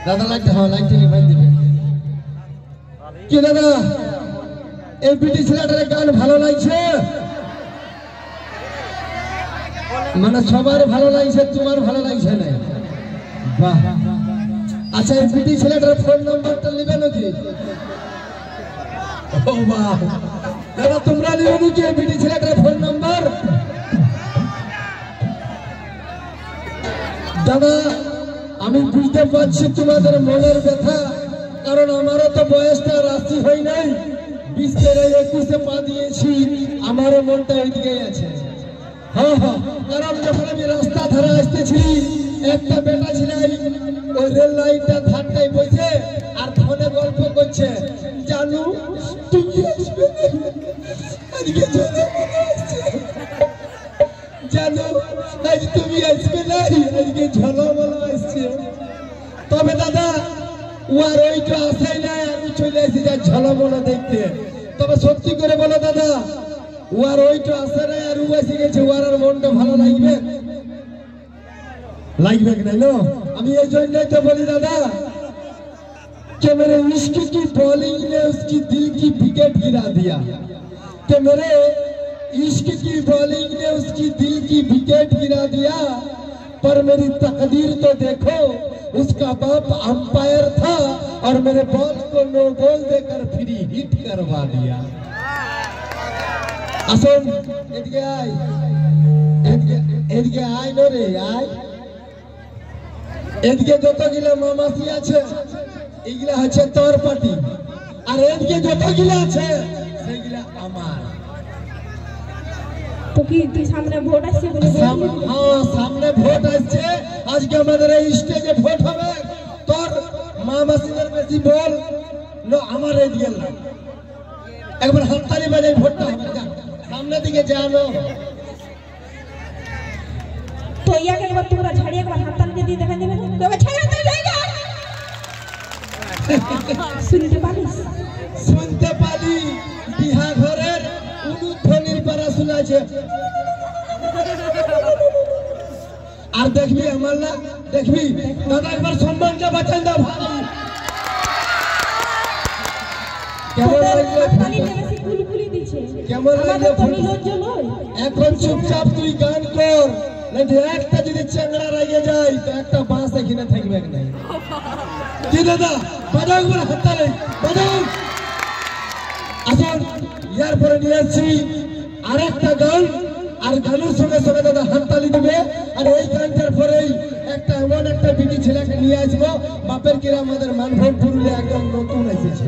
দাদা লাগতে হ্যাঁ লাইট নিভাই দিবে কি দাদা এই বিটি ছেলেটার গান ভালো লাগছে মানে সবার ভালো লাগছে তোমার ভালো লাগছে না বাহ আচ্ছা এই বিটি ছেলেটার ফোন নাম্বারটা নেবে নাকি ও বাহ দাদা তোমরা নেবে নাকি এই বিটি ছেলেটার ফোন নাম্বার দাদা আমি বুঝতে পারছি তোমাদের মনের ব্যথা কারণ আমারও তো বয়সটা রাশি হয় নাই 20 থেকে 21 পা দিয়েছি আমারও মনটা ওইদিকে আছে হ্যাঁ হ্যাঁ কারণ যখন আমি রাস্তা ধারে আসতেছি একটা বেটা ছিল ওই রেল লাইনটা ধারটাই বসে আর ফোনে গল্প করছে জানু তুমি আসবে আজকে জানো আজ তুমি আসবে না আজকে ঝলমলা আসছে তবে দাদা ওর ওইটা আসাই না আমি চলে এসে যাই ঝলমলা দেখতে তবে সত্যি করে বলো দাদা ওর ওইটা আসে না আর ও এসে গেছে ওর আর মনটা ভালো লাগবে লাগবে কি না আমি এই জন্যই তো বলি দাদা कि मेरे इश्क की बॉलिंग ने उसकी दिल की विकेट गिरा दिया कि मेरे इश्क की बॉलिंग ने उसकी दिल की विकेट गिरा दिया पर मेरी तकदीर तो देखो उसका बाप अंपायर था और मेरे बॉल को नो गोल देकर फ्री हिट करवा दिया আসুন এদিকে আয় এদিকে আয় নো রে আয় এদিকে যতগুলো মামাসি আছে এগুলা হচ্ছে তোর পার্টি আর এদিকে যতগুলো আছে সেগুলা আমার তো কি তুই সামনে ভোট আসছে বলে হ্যাঁ সামনে ভোট আসছে আজকে আমাদের এই স্টেজে ভোট হবে তোর মামাসিদের বেশি বল না আমার এদিকে না একবার হাততালি বাজাই ভোটটা হবে সামনে দিকে জানো তো ইয়াকে একবার তোমরা ঝাড়িয়ে একবার হাততালি দিয়ে দেখা দেবে তবে ছেড়ে দে জায়গা শুনতে পারি বিহা ঘরের উলুধ্বনির পারা শোনাছে আর দেখবি আমার না দেখবি দাদা একবার সম্মানটা বাঁচান দাও ভাই কেমন লাগলো কেমন লাগলো এখন চুপচাপ তুই গান কর একটা যদি চ্যাংড়া রাইয়ে যায় তো একটা বাঁশ এখানে থাকবে না কি দাদা বাজাও একবার হাততালি বাজাও আসুন ইয়ার পরে নিয়ে আসছি আরেকটা গান আর গানের সঙ্গে সঙ্গে দাদা হাততালি দেবে আর এই গানটার পরেই একটা এমন একটা বিটি ছেলেকে নিয়ে আসবো বাপের কিরা আমাদের মানভোগ পুরুলে একদম নতুন এসেছে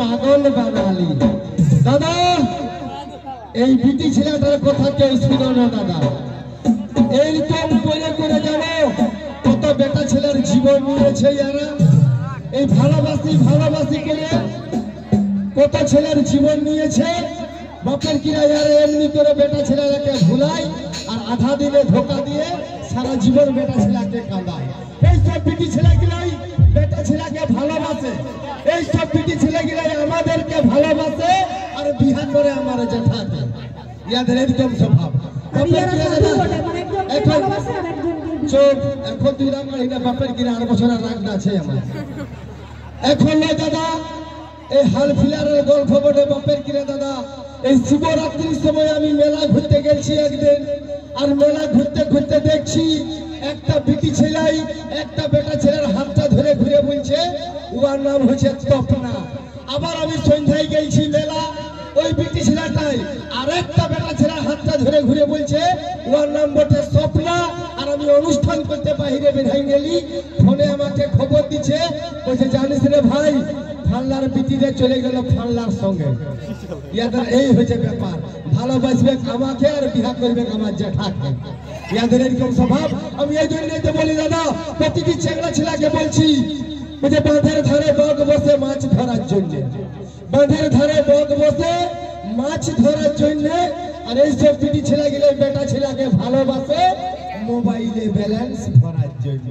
পাগল বানালি। দাদা এই বিটি ছেলেটার কথা কেউ শুনো না দাদা। এইরকম করে করে জানো কত বেটা ছেলের জীবন নিয়েছে এরা। এই ভালোবাসি ভালোবাসি করে কত ছেলের জীবন নিয়েছে। বাপের কিনা এরা এমনি করে বেটা ছেলেরাকে ভুলায় আর আধা দিনে ধোকা দিয়ে সারা জীবন বেটা ছেলেকে কাঁদায়। এই সব বিটি ছেলেগুলাই বেটা ছেলেকে ভালোবাসে। এই সব বিটি ছেলেগুলাই আমাদেরকে ভালোবাসে আর বিহা করে আমার জেঠাকে। ইয়াদের এরকম স্বভাব। এখন চোখ এখন তুই রাগ করি না, বাপের কিনা 8 বছরের রাগ আছে আমার। এখন নয় দাদা এই হাল ফিলারের গল্প বটে বাপের কিনা দাদা। এই শিবরাত্রির সময় আমি মেলা ঘুরতে গেছি একদিন, আর মেলা ঘুরতে ঘুরতে দেখছি একটা বিটি ছেলাই একটা বেটা ছেলের হাতটা ধরে ঘুরে বলছে ওর নাম হচ্ছে তপনা। আবার আমি সন্ধ্যায় গেছি মেলা, ওই বিটি ছেলেটাই আর একটা বেটা ছেলের হাতটা ধরে ঘুরে বলছে ওর নাম বটে স্বপ্না। আর আমি অনুষ্ঠান করতে বাহিরে বেধাই গেলি, ফোনে আমাকে খবর দিচ্ছে, বলছে জানিস রে ভাই ফাল্লার বিটিরে চলে গেল ফাল্লার সঙ্গে। ইয়াদের এই হয়েছে ব্যাপার, ভালোবাসবে আমাকে আর বিহা করবে আমার জেঠাকে। ইয়াদের এরকম স্বভাব। আমি এই জন্যই তো বলি দাদা, প্রতিটি চেংড়া ছেলেকে বলছি যে বাঁধের ধারে বগ বসে মাছ ধরার জন্য, বাঁধের ধারে বগ বসে মাছ ধরার জন্য। আর এইসব বিটি ছেলেগুলো বেটা ছেলেকে ভালোবাসে মোবাইলে ব্যালেন্স ভরার জন্য।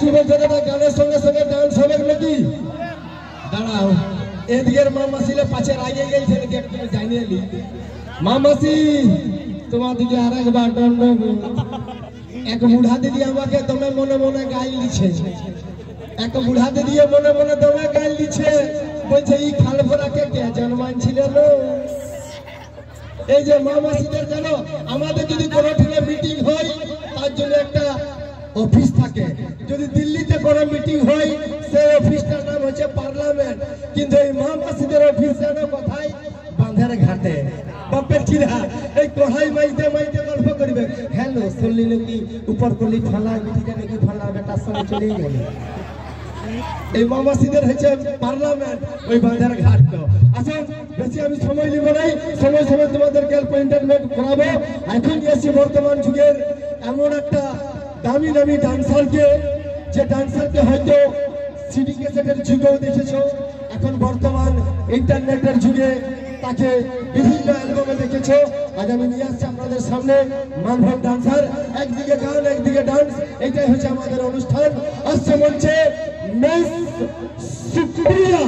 কি বলছে দাদা, গানের সঙ্গে সঙ্গে ডান্স হবে নাকি? দাঁড়াও, এদিকের মা মাসিলে পাশে আগে গেছে নাকি একটু জানিয়ে নি। মা মাসি তোমার দিকে আর একবার দণ্ড। এক বুড়া দিদি আমাকে দমে মনে মনে গাইল দিচ্ছে, এক বুড়া দিদি মনে মনে দমে গাইল দিচ্ছে, বলছে এই খালফোরাকে কে জন্মানছিল। এই যে মা মাসিদের জানো, আমাদের যদি কোনো ঠেলে মিটিং হয় তার জন্য একটা অফিস থাকে। যদি দিল্লিতে কোনো মিটিং হয় সেই অফিসটার নাম হচ্ছে পার্লামেন্ট, কিন্তু এই মা মাসিদের অফিস জানো কোথায়? বাঁধের ঘাটে। বাপের ছিলা এই কড়াই মাইতে মাইতে গল্প করবে, হ্যালো শুনলি নাকি উপর কলি ফালা মিটিংটা নাকি ফালা বেটার সঙ্গে চলে গেল। এই মা মাসিদের হচ্ছে পার্লামেন্ট, ওই বাঁধের ঘাট। আসুন বেশি আমি সময় নিব নাই, সময় সময় তোমাদেরকে এন্টারটেইনমেন্ট করাবো। এখন এসে বর্তমান যুগের এমন একটা দামি দামি ডান্সারকে, যে ডান্সারকে হয়তো সিডি ক্যাসেটের যুগেও দেখেছো, এখন বর্তমান ইন্টারনেটের যুগে তাকে বিভিন্ন অ্যালবামে দেখেছো। আজ আমি নিয়ে আসছি আপনাদের সামনে মানভোগ ডান্সার, একদিকে গান একদিকে ডান্স, এটাই হচ্ছে আমাদের অনুষ্ঠান। আসছে মঞ্চে মিস সুপ্রিয়া।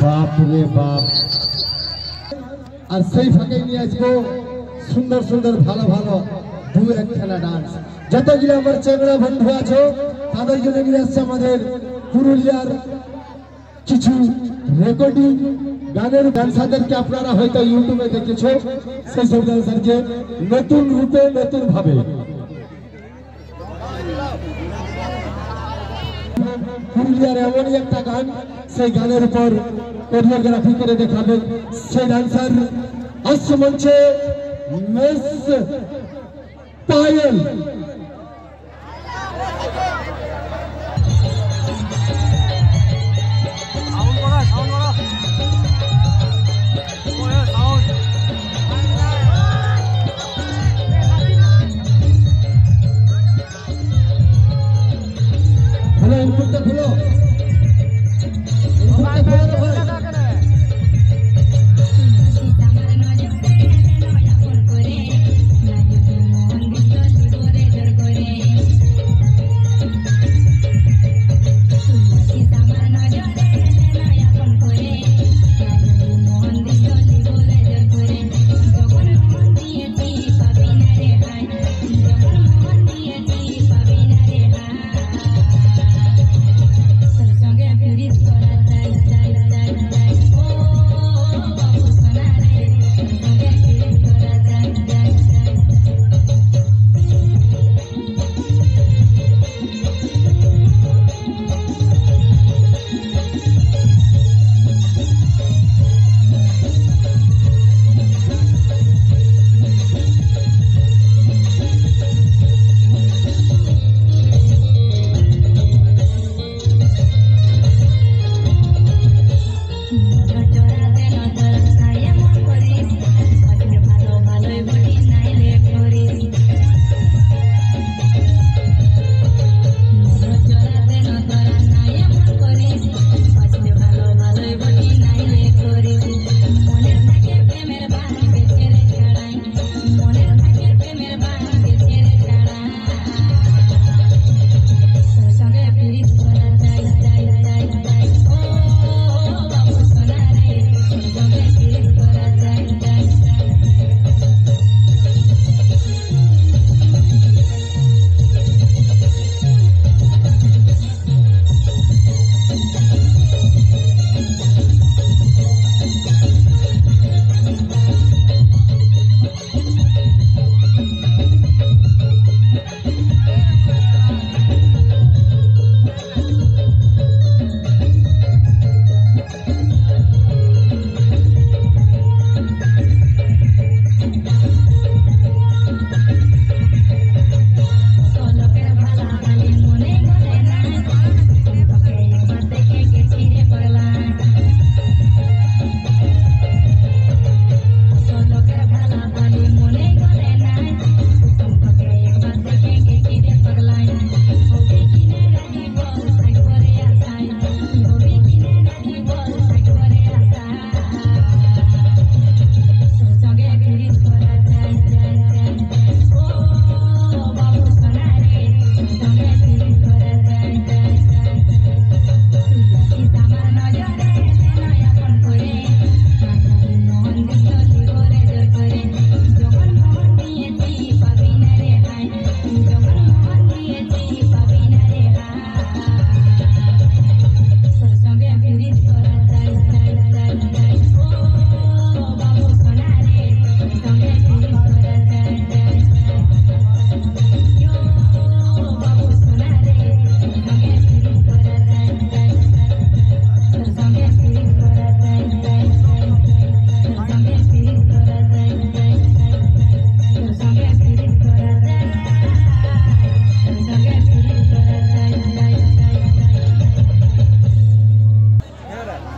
बाप रे बाप আর সেই ফাঁকে নিয়ে আসবো সুন্দর সুন্দর ভালো ভালো দু একখানা ডান্স যতগুলো আমার চেংড়া বন্ধু আছো তাদের জন্য নিয়ে আসছে আমাদের পুরুলিয়ার কিছু রেকর্ডিং গানের ডান্সারদেরকে আপনারা হয়তো ইউটিউবে দেখেছো সেই সব ডান্সারকে নতুন রূপে নতুন ভাবে পুরুলিয়ার এমনই একটা গান সেই গানের উপর কোরিওগ্রাফি করে দেখাবেন সেই ডান্সার আসছে মঞ্চে মিস পায়েল হ্যালো ইনপুটটা খুলো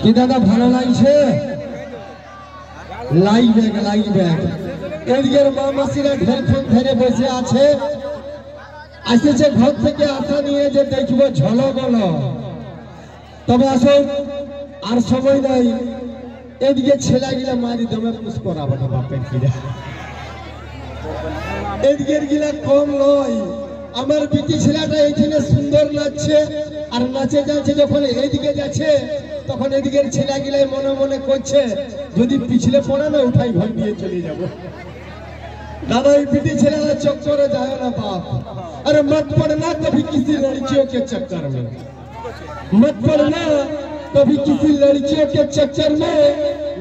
কি দাদা ভালো লাগছে? লাগবে। এদিকের মা মাসিরা ঢেরক্ষণ ধরে বসে আছে, আসেছে ঘর থেকে আশা নিয়ে যে দেখবো ঝলক। তবে আসুন, আর সময় নাই। এদিকে ছেলেগুলা মারি দমে পুষ করাবো না বাপের কিরা। এদিকের গিলা কম নয়। আমার বিটি ছেলেটা এইখানে সুন্দর নাচছে, আর নাচে যাচ্ছে, যখন এইদিকে যাচ্ছে তখন এদিকের ছেলেগুলাই মনে মনে করছে যদি পিছলে পড়ে না উঠাই ঘর নিয়ে চলে যাব। दादा बेटी छेला चक्कर जाए ना बाप। अरे मत पड़ना कभी किसी लड़कियों के चक्कर में, मत पड़ना कभी किसी लड़कियों के चक्कर में।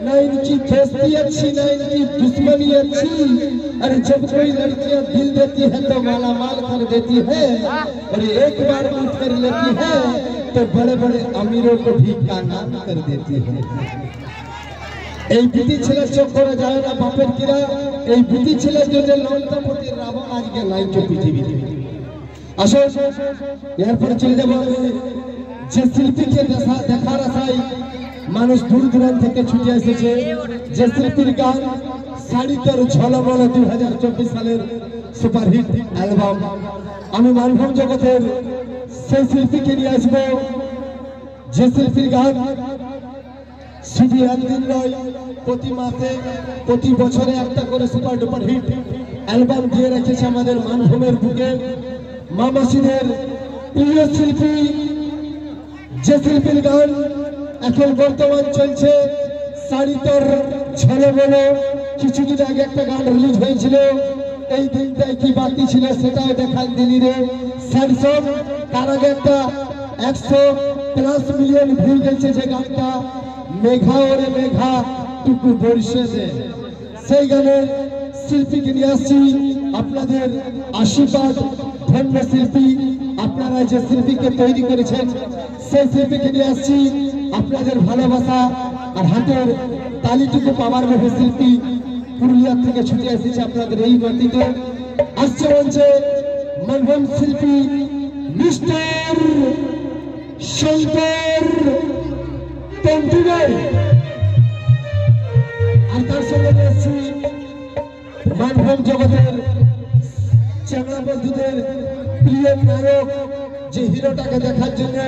ना इनकी दोस्ती अच्छी, ना इनकी दुश्मनी अच्छी। अरे जब कोई लड़कियां दिल देती है तो माला माल कर देती है, और एक बार भी कर लेती है तो बड़े बड़े अमीरों को भी कांगाल कर देती है। এই বিটি ছেলের চক্করে যায় না বাপের কিরা। এই বিটি ছেলের জন্য লঙ্কাপতি রাবণ আজকে নাই তো পৃথিবীতে। আসো এরপরে চলে যাবো আমি যে শিল্পীকে দেখার আশায় মানুষ দূর দূরান্ত থেকে ছুটে এসেছে, যে শিল্পীর গান শাড়ি তোর ঝলমল 2024 সালের সুপারহিট অ্যালবাম। আমি মানভূম জগতের সেই শিল্পীকে নিয়ে আসবো, যে শিল্পীর গান শুধু একদিন নয়, প্রতি মাসে প্রতি বছরে একটা করে সুপার ডুপার হিট অ্যালবাম দিয়ে রেখেছে আমাদের মানভূমের বুকে। মা মাসিদের প্রিয় শিল্পী, যে শিল্পীর গান এখন বর্তমান চলছে শাড়ি তোর ঝলমল। কিছুদিন আগে একটা গান রিলিজ হয়েছিল, এই দিনটাই কি বাকি ছিল সেটাও দেখান দিলি রে স্যামসং। তার আগে একটা 100+ মিলিয়ন ভিউ গেছে যে গানটা মেঘা ওরে মেঘা টুকু বর্ষে দে। সেই গানের শিল্পীকে নিয়ে আসছি, আপনাদের আশীর্বাদ ধন্য শিল্পী। আপনারা যে শিল্পীকে তৈরি করেছেন সেই শিল্পীকে নিয়ে আসছি, আপনাদের ভালোবাসা আর হাতের তালিটুকু পাওয়ার মতো শিল্পী পুরুলিয়া থেকে ছুটে এসেছে আপনাদের এই গতিতে। আসছে মঞ্চে মানভূম শিল্পী মিস্টার শঙ্কর তন্তুবাই। আর তার সঙ্গে রয়েছি মানভূম জগতের চ্যাংড়া বন্ধুদের প্রিয় নায়ক, যে হিরোটাকে দেখার জন্য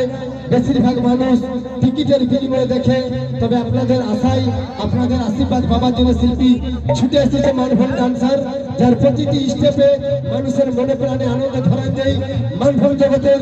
বেশিরভাগ মানুষ টিকিটের বিনিময়ে দেখে। তবে আপনাদের আশায়, আপনাদের আশীর্বাদ পাওয়ার জন্য শিল্পী ছুটে এসেছে মানভূম ডান্সার, যার প্রতিটি স্টেপে মানুষের মনে প্রাণে আনন্দ ধরা দেয়। মানভূম জগতের